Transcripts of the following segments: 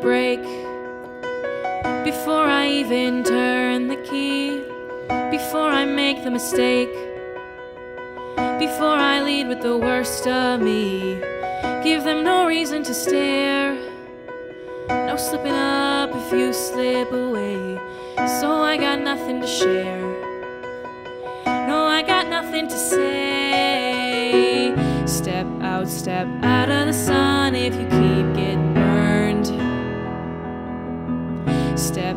break. Before I even turn the key, before I make the mistake, before I lead with the worst of me, give them no reason to stare. No slipping up if you slip away. So I got nothing to share. No, I got nothing to say. Step out of the sun if you keep getting burned. Step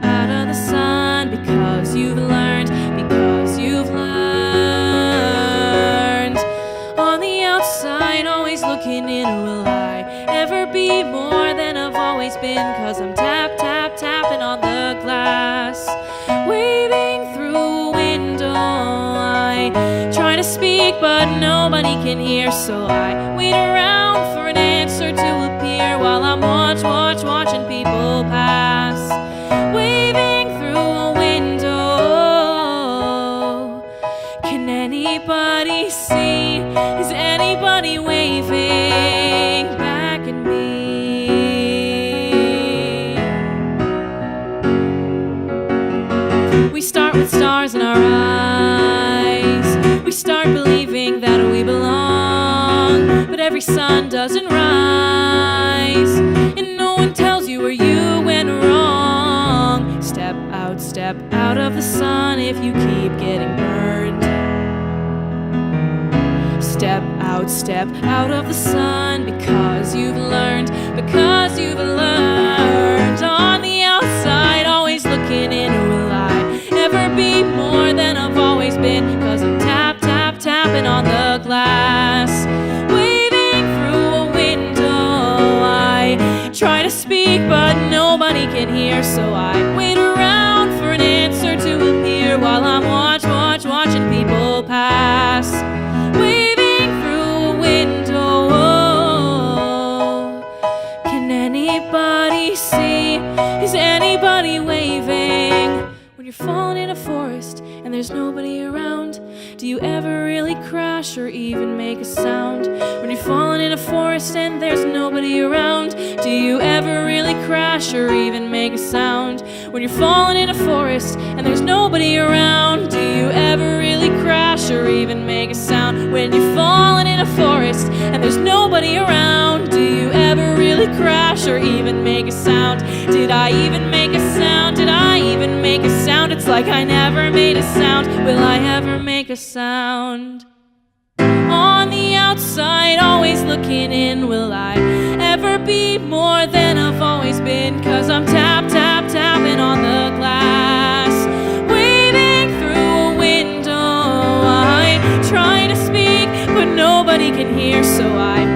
out of the sun because you've learned, because you've learned. On the outside, always looking in, will I ever be more than I've always been? Cause I'm tapping on the glass, waving through a window. I try to speak but nobody can hear, so I wait around for an answer to appear while I'm watching people pass, waving through a window. Can anybody see? Is anybody waving back at me? We start with stars in our eyes. We start believing that we belong, but every sun doesn't rise, and no one tells you where you went wrong. Step out of the sun if you keep getting burned. Step out of the sun because you've learned, because you've learned. On the outside, always looking in, will I ever be more than I've always been? Cause I'm tapping on the glass, waving through a window. I try to speak but nobody can hear, so I wait around for an answer to appear while I'm watching people pass, waving through a window. Can anybody see? Is anybody waving? When you're falling in a forest and there's nobody around, do you ever really crash or even make a sound? When you're falling in a forest and there's nobody around, do you ever really crash or even make a sound? When you're falling in a forest and there's nobody around, do you ever really crash or even make a sound? When you're falling in a forest and there's nobody around, do you ever really crash or even make a sound? Did I even make a sound? Did I even make a sound? It's like I never made a sound. Will I ever make a sound? On the outside, always looking in, will I ever be more than I've always been? Cause I'm tapping on the glass, waving through a window. I try to speak but nobody can hear, so I